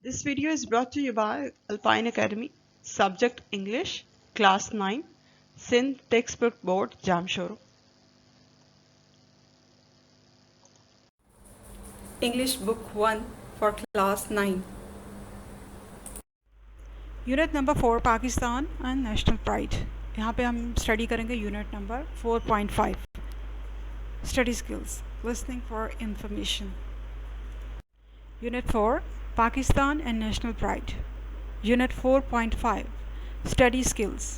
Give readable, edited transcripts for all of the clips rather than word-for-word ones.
This video is brought to you by Alpine Academy, subject English, class 9, Sindh Textbook Board, Jamshoro. English Book 1 for Class 9. Unit number 4 Pakistan and national pride. यहाँ पे हम study करेंगे unit number 4.5 study skills listening for information. Unit 4 Pakistan and national pride. Unit 4.5 study skills.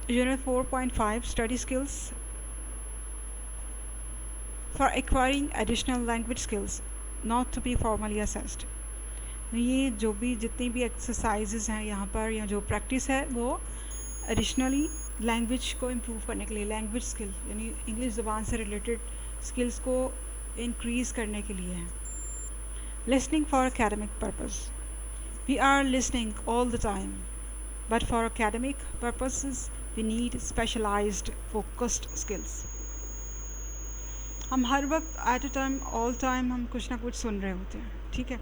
Unit 4.5 Study Skills for acquiring additional language skills not to be formally assessed. ये जो भी जितनी भी exercises हैं यहाँ पर या जो प्रैक्टिस है वो एडिशनली लैंग्वेज को इम्प्रूव करने के लिए, लैंग्वेज स्किल यानी इंग्लिश ज़बान से रिलेटेड स्किल्स को इंक्रीज़ करने के लिए है. Listening for academic purpose. We are listening all the time but for academic purposes we need specialized focused skills. हम हर वक्त at a time all time हम कुछ ना कुछ सुन रहे होते हैं, ठीक है,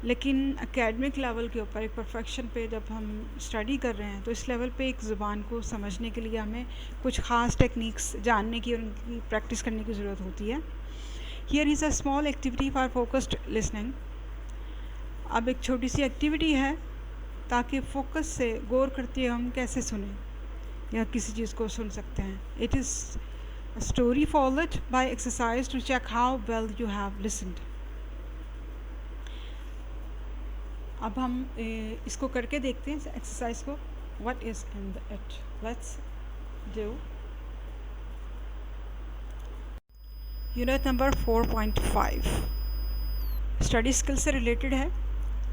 लेकिन एकेडमिक लेवल के ऊपर एक परफेक्शन पे जब हम स्टडी कर रहे हैं तो इस लेवल पे एक ज़ुबान को समझने के लिए हमें कुछ ख़ास टेक्निक्स जानने की और उनकी प्रैक्टिस करने की ज़रूरत होती है. Here is a small activity for focused listening. अब एक छोटी सी एक्टिविटी है ताकि फोकस से गौर करते हुए हम कैसे सुने या किसी चीज़ को सुन सकते हैं. It is a story followed by exercise to check how well you have listened. अब हम इसको करके देखते हैं एक्सरसाइज को. What is in the it. Let's do. Unit number 4.5 study skill से रिलेटेड है.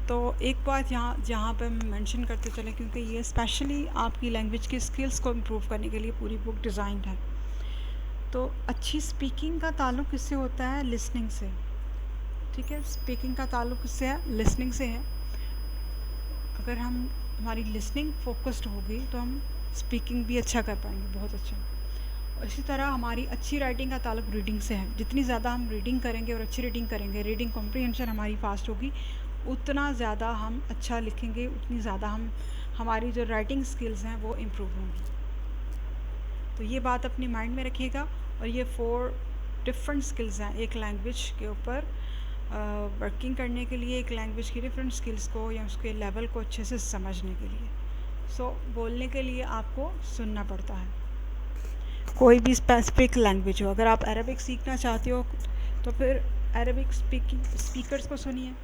तो एक बात जहाँ पे हम मेंशन करते चले, क्योंकि ये स्पेशली आपकी लैंग्वेज की स्किल्स को इम्प्रूव करने के लिए पूरी बुक डिज़ाइंड है. तो अच्छी स्पीकिंग का ताल्लुक़ किससे होता है? लिसनिंग से. ठीक है, स्पीकिंग का ताल्लुक़ किससे है? लिसनिंग से है. अगर हमारी लिसनिंग फोकस्ड होगी तो हम स्पीकिंग भी अच्छा कर पाएंगे, बहुत अच्छा. और इसी तरह हमारी अच्छी राइटिंग का ताल्लुक़ रीडिंग से है. जितनी ज़्यादा हम रीडिंग करेंगे और अच्छी रीडिंग करेंगे, रीडिंग कॉम्प्रीहेंशन हमारी फास्ट होगी, उतना ज़्यादा हम अच्छा लिखेंगे, उतनी ज़्यादा हमारी जो राइटिंग स्किल्स हैं वो इम्प्रूव होंगी. तो ये बात अपनी माइंड में रखिएगा. और ये 4 डिफरेंट स्किल्स हैं एक लैंग्वेज के ऊपर वर्किंग करने के लिए, एक लैंग्वेज की डिफरेंट स्किल्स को या उसके लेवल को अच्छे से समझने के लिए. सो बोलने के लिए आपको सुनना पड़ता है, कोई भी स्पेसिफिक लैंग्वेज हो. अगर आप अरबिक सीखना चाहते हो तो फिर अरबिक स्पीकर्स को सुनिए.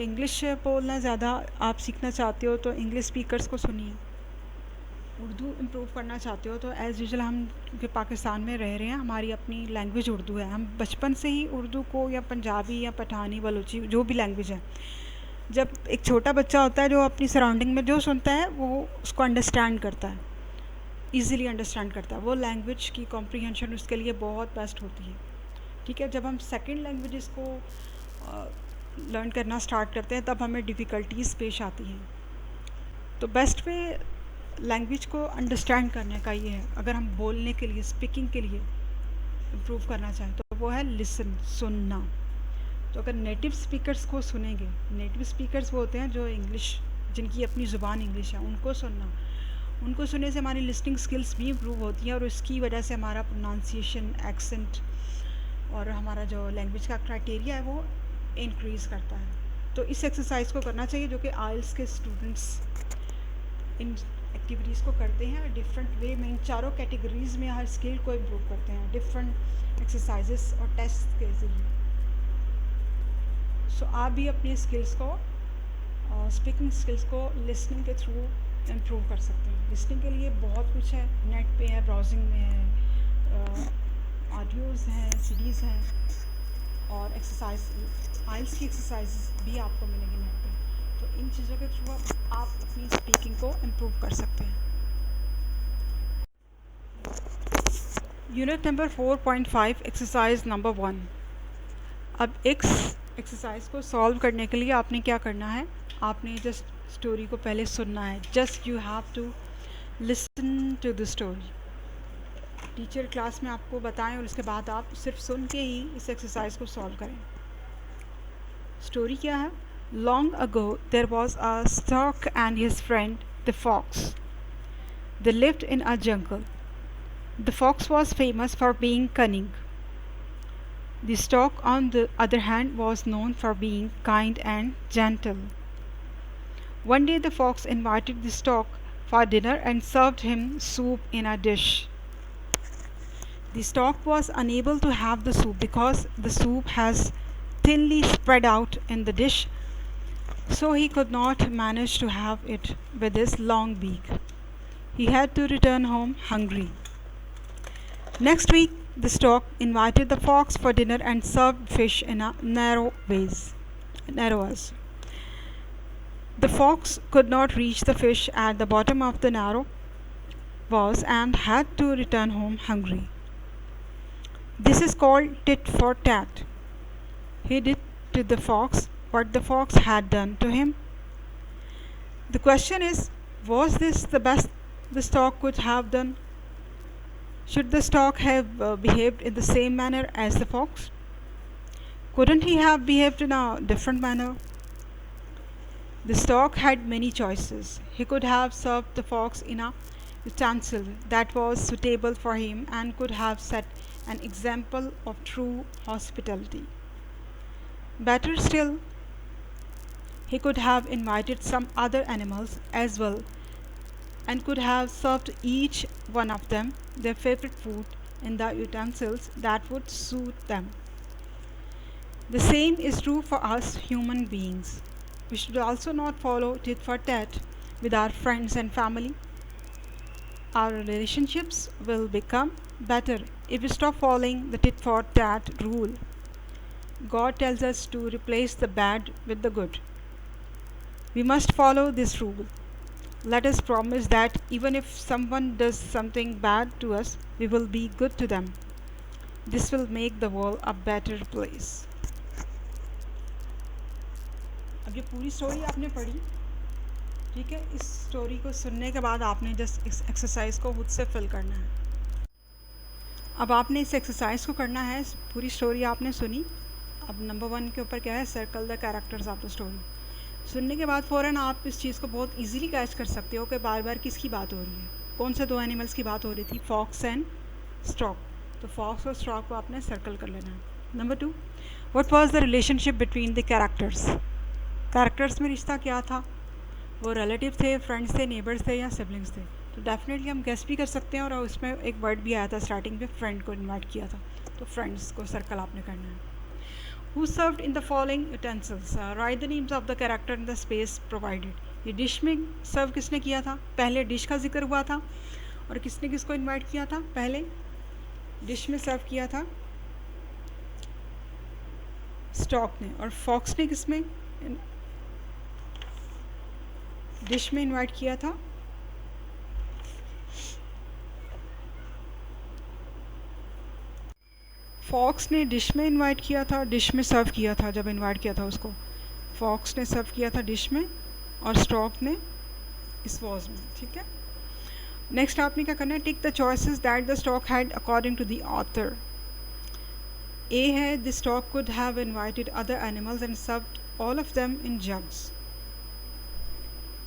इंग्लिश बोलना ज़्यादा आप सीखना चाहते हो तो इंग्लिश स्पीकर्स को सुनिए. उर्दू इम्प्रूव करना चाहते हो तो एज़ यूजुअल हम क्योंकि पाकिस्तान में रह रहे हैं, हमारी अपनी लैंग्वेज उर्दू है. हम बचपन से ही उर्दू को या पंजाबी या पठानी बलोची जो भी लैंग्वेज है, जब एक छोटा बच्चा होता है जो अपनी सराउंडिंग में जो सुनता है वो उसको अंडरस्टैंड करता है, ईज़िली अंडरस्टैंड करता है. वो लैंग्वेज की कॉम्प्रीहेंशन उसके लिए बहुत बेस्ट होती है. ठीक है, जब हम सेकेंड लैंग्वेज को लर्न करना स्टार्ट करते हैं तब हमें डिफ़िकल्टीज़ पेश आती हैं. तो बेस्ट वे लैंग्वेज को अंडरस्टैंड करने का ये है. अगर हम बोलने के लिए, स्पीकिंग के लिए इम्प्रूव करना चाहें तो वो है लिसन, सुनना. तो अगर नेटिव स्पीकर्स को सुनेंगे, नेटिव स्पीकर्स वो होते हैं जो इंग्लिश, जिनकी अपनी ज़ुबान इंग्लिश है, उनको सुनना. उनको सुनने से हमारी लिसनिंग स्किल्स भी इम्प्रूव होती हैं और इसकी वजह से हमारा प्रोनाउंसिएशन, एक्सेंट और हमारा जो लैंग्वेज का क्राइटेरिया है वो इंक्रीज़ करता है. तो इस एक्सरसाइज को करना चाहिए जो कि आइल्स के स्टूडेंट्स इन एक्टिविटीज़ को करते हैं. डिफरेंट वे में इन चारों कैटेगरीज़ में हर स्किल को इम्प्रूव करते हैं डिफरेंट एक्सरसाइजेस और टेस्ट के ज़रिए. सो आप भी अपनी स्किल्स को, स्पीकिंग स्किल्स को लिसनिंग के थ्रू इम्प्रूव कर सकते हैं. लिसनिंग के लिए बहुत कुछ है, नेट पे है, ब्राउजिंग में है, ऑडियोज़ हैं, सीडीज़ हैं और एक्सरसाइज, आइल्स की एक्सरसाइज भी आपको मिलेंगी नेट पे. तो इन चीज़ों के थ्रू आप अपनी स्पीकिंग को इम्प्रूव कर सकते हैं. Unit number 4.5 exercise number 1. अब एक्सरसाइज को सॉल्व करने के लिए आपने क्या करना है? आपने जस्ट स्टोरी को पहले सुनना है. Just you have to listen to the story. Teacher class में आपको बताएं और उसके बाद आप सिर्फ सुन के ही इस एक्सरसाइज को सॉल्व करें। स्टोरी क्या है? Long ago there was a stork and his friend the fox. They lived in a jungle. The fox was famous for being cunning. The stork, on the other hand, was known for being kind and gentle. One day the fox invited the stork for dinner and served him soup in a dish. The stork was unable to have the soup because the soup has thinly spread out in the dish, so he could not manage to have it with his long beak. He had to return home hungry. Next week, the stork invited the fox for dinner and served fish in a narrow vase. The fox could not reach the fish at the bottom of the narrow vase and had to return home hungry. This is called tit for tat. He did to the fox what the fox had done to him. The question is, was this the best the stork could have done? Should the stork have behaved in the same manner as the fox? Couldn't he have behaved in a different manner? The stork had many choices. He could have served the fox in a utensil that was suitable for him and could have set an example of true hospitality. Better still, he could have invited some other animals as well and could have served each one of them their favorite food in the utensils that would suit them. The same is true for us human beings. We should also not follow tit for tat with our friends and family. Our relationships will become better if we stop following the tit for tat rule. God tells us to replace the bad with the good. We must follow this rule. Let us promise that even if someone does something bad to us, we will be good to them. This will make the world a better place. अब ये पूरी story आपने पढ़ी, ठीक है? इस story को सुनने के बाद आपने जस्ट इस एक्सरसाइज को खुद से फिल करना है। अब आपने इस एक्सरसाइज को करना है। पूरी स्टोरी आपने सुनी। अब नंबर 1 के ऊपर क्या है? Circle the characters of the story. सुनने के बाद फ़ौरन आप इस चीज़ को बहुत इजीली कैच कर सकते हो कि बार बार किसकी बात हो रही है, कौन से 2 एनिमल्स की बात हो रही थी, फॉक्स एंड स्टॉक। तो फॉक्स और स्टॉक को आपने सर्कल कर लेना है। Number 2, what was the relationship between the characters? Characters में रिश्ता क्या था? वो रिलेटिव थे, फ्रेंड्स थे, नेबर्स थे या सिबलिंग्स थे? तो डेफिनेटली हम गेस भी कर सकते हैं। और उसमें एक वर्ड भी आया था स्टार्टिंग में, फ्रेंड को इन्वाइट किया था, तो फ्रेंड्स को सर्कल आपने करना है। Who served in the following utensils? Write the names of the character in the space provided. ये डिश में सर्व किसने किया था? पहले डिश का जिक्र हुआ था। और किसने किसको इनवाइट किया था? पहले डिश में सर्व किया था स्टॉक ने, और फॉक्स ने किस में? डिश में इनवाइट किया था फॉक्स ने डिश में इनवाइट किया था, डिश में सर्व किया था। जब इनवाइट किया था उसको, फॉक्स ने सर्व किया था डिश में और स्टॉक ने इस वॉज में, ठीक है? नेक्स्ट आपने क्या करना है? Tick the choices that the stork had according to the author. A है, the stork could have invited other animals and served all of them in jugs.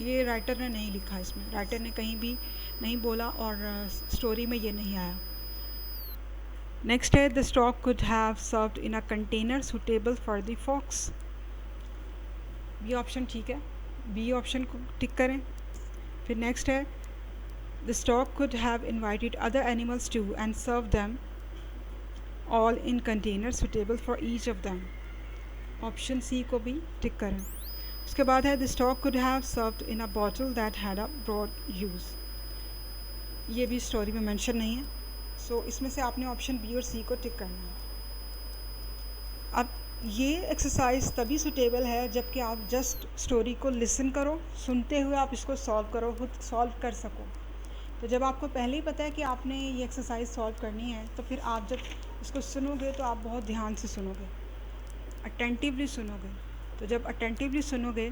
ये राइटर ने नहीं लिखा, इसमें राइटर ने कहीं भी नहीं बोला और स्टोरी में ये नहीं आया। नेक्स्ट है, the stork could have served in a container suitable for the fox. B option ठीक है, बी ऑप्शन को टिक करें। फिर नेक्स्ट है, the stork could have invited other animals to and serve them all in container suitable for each of them. Option C को भी tick करें। उसके बाद है, the stork could have served in a bottle that had a broad use. ये भी story में mention नहीं है, सो इसमें से आपने ऑप्शन बी और सी को टिक करना है। अब ये एक्सरसाइज तभी सुटेबल है जबकि आप जस्ट स्टोरी को लिसन करो, सुनते हुए आप इसको सॉल्व करो, खुद सॉल्व कर सको। तो जब आपको पहले ही पता है कि आपने ये एक्सरसाइज सॉल्व करनी है, तो फिर आप जब इसको सुनोगे तो आप बहुत ध्यान से सुनोगे, अटेंटिवली सुनोगे। तो जब अटेंटिवली सुनोगे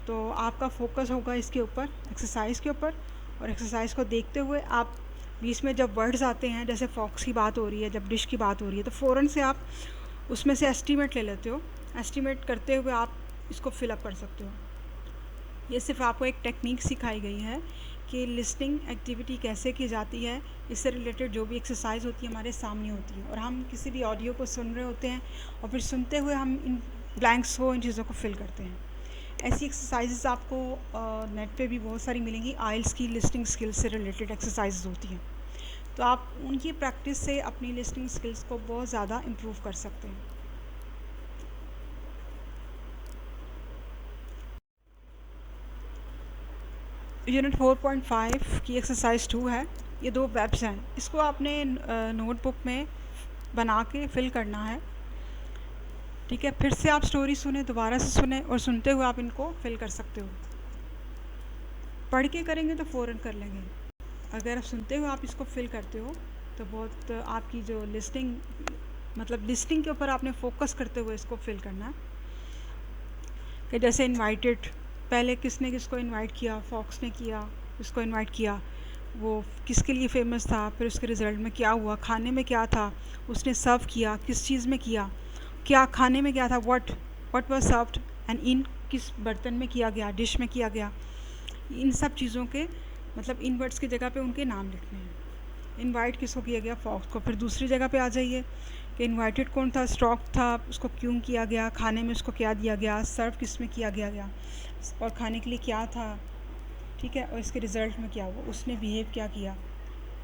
तो आपका फोकस होगा इसके ऊपर, एक्सरसाइज के ऊपर, और एक्सरसाइज को देखते हुए आप बीच में जब वर्ड्स आते हैं, जैसे फॉक्स की बात हो रही है, जब डिश की बात हो रही है, तो फ़ौरन से आप उसमें से एस्टीमेट ले लेते हो। एस्टीमेट करते हुए आप इसको फिलअप कर सकते हो। ये सिर्फ आपको एक टेक्निक सिखाई गई है कि लिसनिंग एक्टिविटी कैसे की जाती है। इससे रिलेटेड जो भी एक्सरसाइज होती है हमारे सामने होती है, और हम किसी भी ऑडियो को सुन रहे होते हैं और फिर सुनते हुए हम इन ब्लैंक्स को, इन चीज़ों को फिल करते हैं। ऐसी एक्सरसाइजेस आपको नेट पे भी बहुत सारी मिलेंगी। आइल्स की लिसनिंग स्किल्स से रिलेटेड एक्सरसाइजेस होती हैं, तो आप उनकी प्रैक्टिस से अपनी लिसनिंग स्किल्स को बहुत ज़्यादा इम्प्रूव कर सकते हैं। यूनिट 4.5 की एक्सरसाइज 2 है। ये 2 वेब्स हैं, इसको आपने नोटबुक में बना के फिल करना है। ठीक है, फिर से आप स्टोरी सुने, दोबारा से सुने, और सुनते हुए आप इनको फिल कर सकते हो। पढ़ के करेंगे तो फ़ौरन कर लेंगे, अगर आप सुनते हुए आप इसको फिल करते हो तो बहुत आपकी जो लिसनिंग, मतलब लिसनिंग के ऊपर आपने फोकस करते हुए इसको फिल करना है। कि जैसे इनवाइटेड, पहले किसने किसको इनवाइट किया, फॉक्स ने किया, उसको इनवाइट किया, वो किसके लिए फेमस था, फिर उसके रिज़ल्ट में क्या हुआ, खाने में क्या था, उसने सर्व किया, किस चीज़ में किया, क्या खाने में क्या था, what was served, and in किस बर्तन में किया गया, डिश में किया गया। इन सब चीज़ों के मतलब इन वर्ड्स की जगह पे उनके नाम लिखने हैं। इनवाइट किसको किया गया, फॉक्स को। फिर दूसरी जगह पे आ जाइए कि इनवाइटेड कौन था, स्टॉक था, उसको क्यों किया गया, खाने में उसको क्या दिया गया, सर्व किस में किया गया, और खाने के लिए क्या था, ठीक है, और इसके रिज़ल्ट में क्या हुआ, उसने बिहेव क्या किया,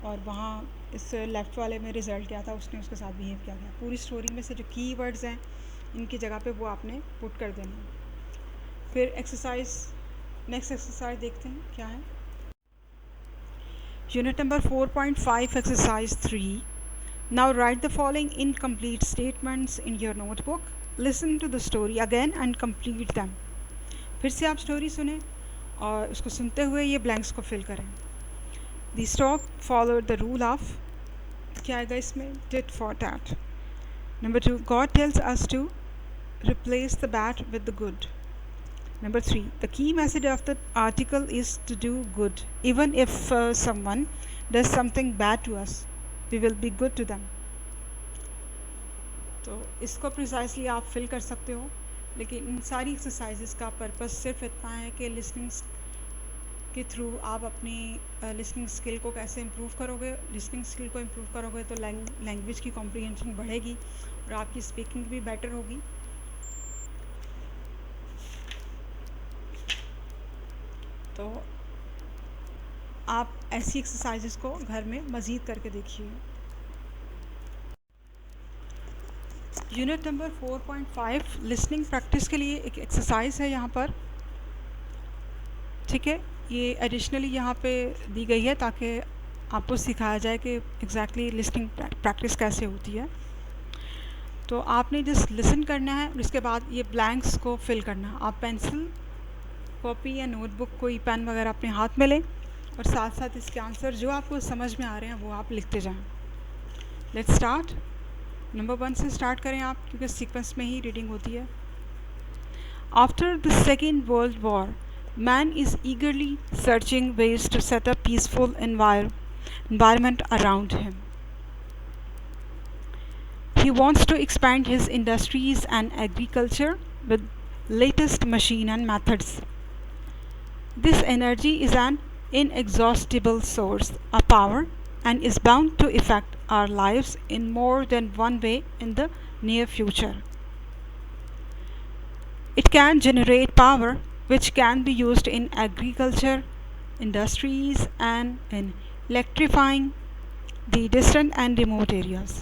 और वहाँ इस लेफ़्ट वाले में रिज़ल्ट क्या था, उसने उसके साथ बिहेव क्या किया। पूरी स्टोरी में से जो की वर्ड्स हैं इनकी जगह पे वो आपने पुट कर देना है। फिर नेक्स्ट एक्सरसाइज देखते हैं क्या है। Unit number 4.5 exercise 3। Now write the following incomplete statements in your notebook. Listen to the story again and complete them. फिर से आप स्टोरी सुने और उसको सुनते हुए ये ब्लैंक्स को फिल करें। The stork followed the rule of, क्या आएगा इसमें, tit for tat. Number 2, God tells us to replace the bad with the good. Number 3, the key message of the article is to do good. Even if someone does something bad to us, we will be good to them. तो इसको precisely आप fill कर सकते हो, लेकिन इन सारी exercises का purpose सिर्फ इतना है कि लिसनिंग के थ्रू आप अपनी लिसनिंग स्किल को कैसे इम्प्रूव करोगे। लिसनिंग स्किल को इम्प्रूव करोगे तो लैंग्वेज की कॉम्प्रिहेंशन बढ़ेगी और आपकी स्पीकिंग भी बेटर होगी। तो आप ऐसी एक्सरसाइजेस को घर में मज़ीद करके देखिए। यूनिट नंबर 4.5 लिसनिंग प्रैक्टिस के लिए एक एक्सरसाइज है यहाँ पर, ठीक है। ये एडिशनली यहाँ पे दी गई है ताकि आपको सिखाया जाए कि एग्जैक्टली लिसनिंग प्रैक्टिस कैसे होती है। तो आपने जस्ट लिसन करना है और इसके बाद ये ब्लैंक्स को फिल करना है। आप पेंसिल, कॉपी या नोटबुक, कोई पेन वगैरह अपने हाथ में लें और साथ साथ इसके आंसर जो आपको समझ में आ रहे हैं वो आप लिखते जाएं। Let's start. नंबर 1 से स्टार्ट करें आप, क्योंकि सीक्वेंस में ही रीडिंग होती है। After the second world war, man is eagerly searching ways to set a peaceful environment around him. He wants to expand his industries and agriculture with latest machine and methods. This energy is an inexhaustible source of power and is bound to affect our lives in more than one way in the near future. It can generate power which can be used in agriculture, industries, and in electrifying the distant and remote areas.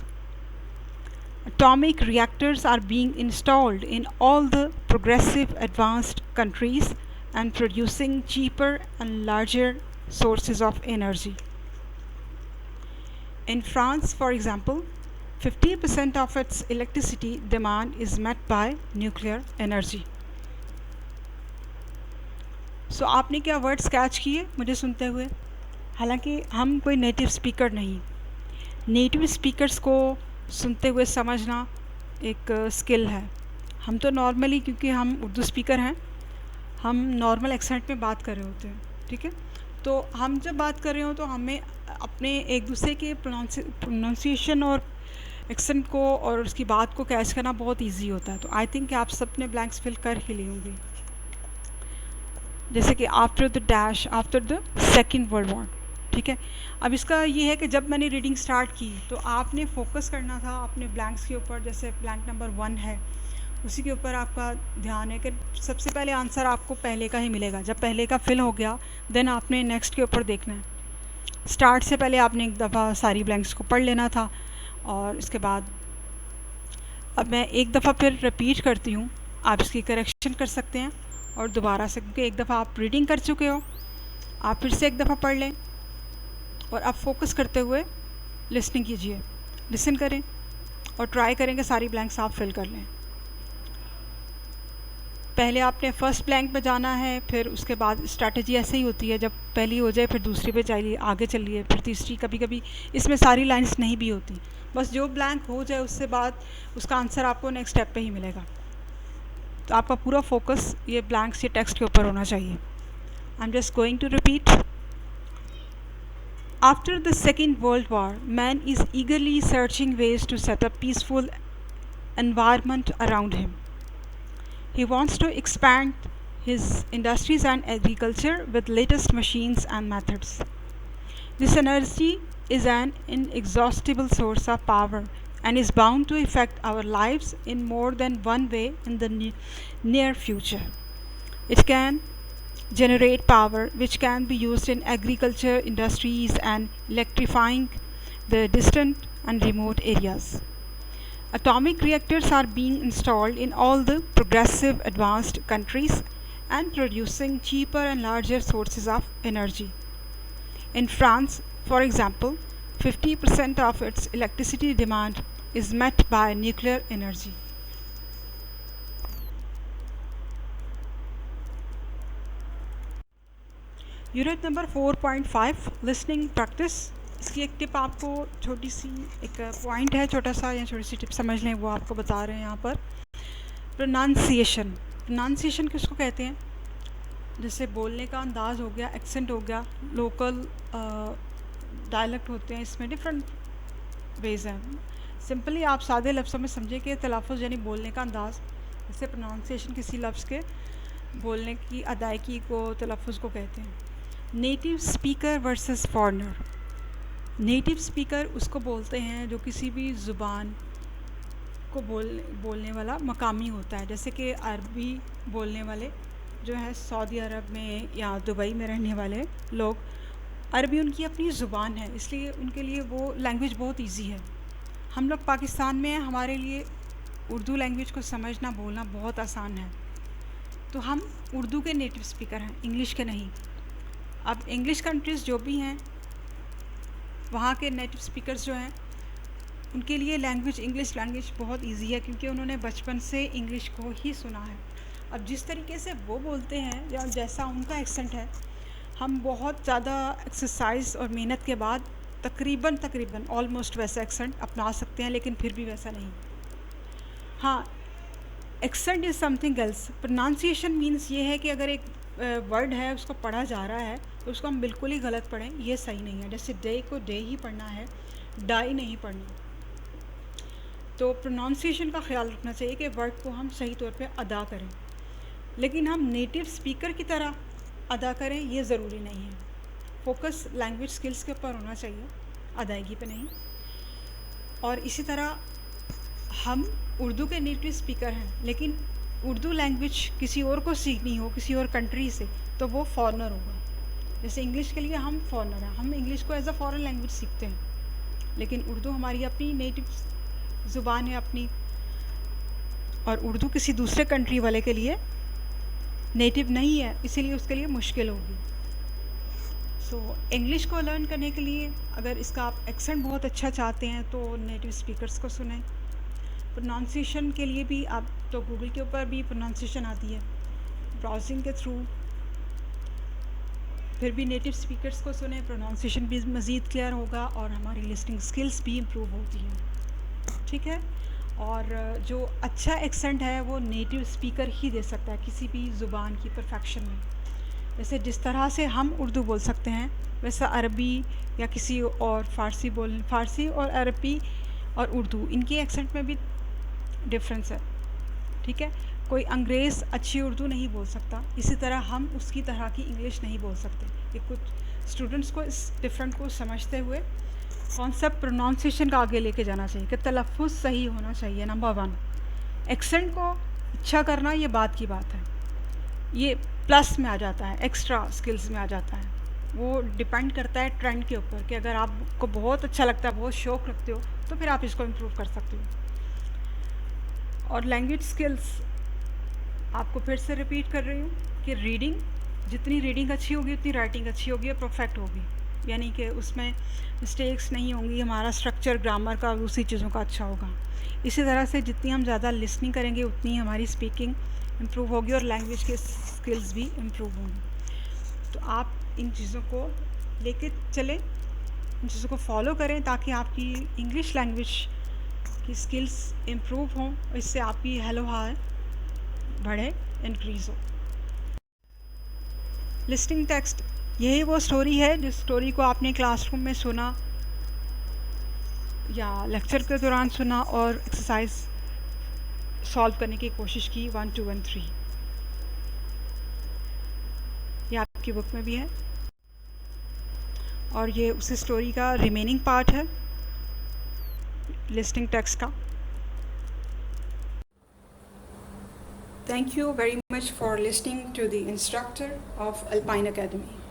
Atomic reactors are being installed in all the progressive advanced countries and producing cheaper and larger sources of energy. In France, for example, 50% of its electricity demand is met by nuclear energy. सो आपने क्या words catch किए मुझे सुनते हुए? हालांकि हम कोई native speaker नहीं, नेटिव स्पीकर्स को सुनते हुए समझना एक स्किल है। हम तो नॉर्मली, क्योंकि हम उर्दू स्पीकर हैं, हम नॉर्मल एक्सेंट में बात कर रहे होते हैं, ठीक है। तो हम जब बात कर रहे हो तो हमें अपने एक दूसरे के प्रोनाउंसिएशन और एक्सेंट को और उसकी बात को कैच करना बहुत इजी होता है। तो आई थिंक आप सब ने ब्लैंक्स फिल कर ही लिए होंगे। जैसे कि after the dash, after the second world war, ठीक है। अब इसका ये है कि जब मैंने रीडिंग स्टार्ट की तो आपने फोकस करना था अपने ब्लैंक्स के ऊपर। जैसे ब्लैंक नंबर 1 है, उसी के ऊपर आपका ध्यान है कि सबसे पहले आंसर आपको पहले का ही मिलेगा। जब पहले का फिल हो गया देन आपने नेक्स्ट के ऊपर देखना है। स्टार्ट से पहले आपने एक दफ़ा सारी ब्लैंक्स को पढ़ लेना था और इसके बाद अब मैं एक दफ़ा फिर रिपीट करती हूँ, आप इसकी करेक्शन कर सकते हैं और दोबारा से, क्योंकि एक दफ़ा आप रीडिंग कर चुके हो, आप फिर से एक दफ़ा पढ़ लें और आप फोकस करते हुए लिसनिंग कीजिए, लिसन करें और ट्राई करें कि सारी ब्लैंक्स आप फिल कर लें। पहले आपने फर्स्ट ब्लैंक में जाना है, फिर उसके बाद स्ट्रैटेजी ऐसे ही होती है, जब पहली हो जाए फिर दूसरी पे चाहिए, आगे चलिए, फिर तीसरी। कभी कभी इसमें सारी लाइंस नहीं भी होती, बस जो ब्लैंक हो जाए उससे बाद उसका आंसर आपको नेक्स्ट स्टेप पे ही मिलेगा। तो आपका पूरा फोकस ये ब्लैंक्स, ये टेक्स्ट के ऊपर होना चाहिए। I am just going to repeat. After the Second World War, man is eagerly searching ways to set up peaceful environment around him. He wants to expand his industries and agriculture with latest machines and methods. This energy is an inexhaustible source of power and is bound to affect our lives in more than one way in the near future. It can generate power which can be used in agriculture, industries, and electrifying the distant and remote areas. Atomic reactors are being installed in all the progressive advanced countries and producing cheaper and larger sources of energy. In France, for example, 50% of its electricity demand is met by nuclear energy. Unit number 4.5 listening practice. इसकी एक tip आपको, छोटी सी एक point है छोटा सा, या छोटी सी टिप समझ लें, वो आपको बता रहे हैं यहाँ पर। प्रोनाउंसिएशन, प्रोनाउंसिएशन किसको कहते हैं? जैसे बोलने का अंदाज़ हो गया, एक्सेंट हो गया, लोकल डायलेक्ट होते हैं, इसमें डिफरेंट वेज हैं। सिंपली आप सादे लफ्ज़ों में समझे कि तलफ़ुज़ यानी बोलने का अंदाज़, जैसे प्रोनाउंसिएशन किसी लफ्ज़ के बोलने की अदायगी को, तलफ़ुज़ को कहते हैं। Native speaker versus foreigner. Native speaker उसको बोलते हैं जो किसी भी ज़ुबान को बोलने वाला मकामी होता है। जैसे कि अरबी बोलने वाले जो है सऊदी अरब में या दुबई में रहने वाले लोग, अरबी उनकी अपनी ज़ुबान है, इसलिए उनके लिए वो लैंग्वेज बहुत इजी है। हम लोग पाकिस्तान में हैं, हमारे लिए उर्दू लैंग्वेज को समझना बोलना बहुत आसान है, तो हम उर्दू के नेटिव स्पीकर हैं, इंग्लिश के नहीं। अब इंग्लिश कंट्रीज़ जो भी हैं, वहाँ के नेटिव स्पीकर्स जो हैं, उनके लिए लैंग्वेज, इंग्लिश लैंग्वेज बहुत इजी है, क्योंकि उन्होंने बचपन से इंग्लिश को ही सुना है। अब जिस तरीके से वो बोलते हैं या जैसा उनका एक्सेंट है, हम बहुत ज़्यादा एक्सरसाइज और मेहनत के बाद तकरीबन ऑलमोस्ट वैसा एक्सेंट अपना सकते हैं, लेकिन फिर भी वैसा नहीं। हाँ, accent is something else. Pronunciation means ये है कि अगर एक वर्ड है उसको पढ़ा जा रहा है तो उसको हम बिल्कुल ही गलत पढ़ें, ये सही नहीं है। जैसे डे को डे ही पढ़ना है, डाई नहीं पढ़ना। तो प्रोनाउंसिएशन का ख्याल रखना चाहिए कि वर्ड को हम सही तौर पे अदा करें, लेकिन हम नेटिव स्पीकर की तरह अदा करें ये ज़रूरी नहीं है। फोकस लैंग्वेज स्किल्स के ऊपर होना चाहिए, अदायगी पे नहीं। और इसी तरह हम उर्दू के नेटिव स्पीकर हैं, लेकिन उर्दू लैंग्वेज किसी और को सीखनी हो, किसी और कंट्री से, तो वो फॉरेनर होगा। जैसे इंग्लिश के लिए हम फॉरेनर हैं, हम इंग्लिश को एज अ फॉरेन लैंग्वेज सीखते हैं, लेकिन उर्दू हमारी अपनी नेटिव ज़ुबान है अपनी, और उर्दू किसी दूसरे कंट्री वाले के लिए नेटिव नहीं है, इसीलिए उसके लिए मुश्किल होगी। सो इंग्लिश को लर्न करने के लिए अगर इसका आप एक्सेंट बहुत अच्छा चाहते हैं तो नेटिव स्पीकर्स को सुनें। प्रोनाउंसिएशन के लिए भी आप तो गूगल के ऊपर भी प्रोनाउंसिएशन आती है ब्राउजिंग के थ्रू, फिर भी नेटिव स्पीकर्स को सुने, प्रोनाउंसिएशन भी मज़ीद क्लियर होगा और हमारी लिसनिंग स्किल्स भी इम्प्रूव होती हैं। ठीक है, और जो अच्छा एक्सेंट है वो नेटिव स्पीकर ही दे सकता है किसी भी ज़ुबान की परफेक्शन में। जैसे जिस तरह से हम उर्दू बोल सकते हैं वैसा अरबी या किसी और फ़ारसी और अरबी और उर्दू इनकी एक्सेंट में भी डिफरेंस है, ठीक है। कोई अंग्रेज़ अच्छी उर्दू नहीं बोल सकता, इसी तरह हम उसकी तरह की इंग्लिश नहीं बोल सकते। ये कुछ स्टूडेंट्स को इस डिफरेंट को समझते हुए कॉन्सेप्ट प्रोनाउंसिएशन का आगे लेके जाना चाहिए कि तलफ़्फ़ुज़ सही होना चाहिए। नंबर 1, एक्सेंट को अच्छा करना ये बात की बात है, ये प्लस में आ जाता है, एक्स्ट्रा स्किल्स में आ जाता है। वो डिपेंड करता है ट्रेंड के ऊपर कि अगर आपको बहुत अच्छा लगता है, बहुत शौक़ रखते हो, तो फिर आप इसको इम्प्रूव कर सकते हो। और लैंग्वेज स्किल्स आपको फिर से रिपीट कर रही हूँ कि रीडिंग, जितनी रीडिंग अच्छी होगी उतनी राइटिंग अच्छी होगी और परफेक्ट होगी, यानी कि उसमें मिस्टेक्स नहीं होंगी, हमारा स्ट्रक्चर ग्रामर का दूसरी चीज़ों का अच्छा होगा। इसी तरह से जितनी हम ज़्यादा लिसनिंग करेंगे उतनी हमारी स्पीकिंग इम्प्रूव होगी और लैंग्वेज के स्किल्स भी इम्प्रूव होंगी। तो आप इन चीज़ों को लेके चलें, इन चीज़ों को फॉलो करें ताकि आपकी इंग्लिश लैंग्वेज की स्किल्स इम्प्रूव हों, इससे आपकी हेलो हाय बढ़े, इंक्रीज़ हो। लिस्टिंग टेक्स्ट, यही वो स्टोरी है जिस स्टोरी को आपने क्लासरूम में सुना या लेक्चर के दौरान सुना और एक्सरसाइज सॉल्व करने की कोशिश की 1, 2 और 3। ये आपकी बुक में भी है और ये उसी स्टोरी का रिमेनिंग पार्ट है लिस्टिंग टेक्स्ट का। Thank you very much for listening to the instructor of Alpine Academy.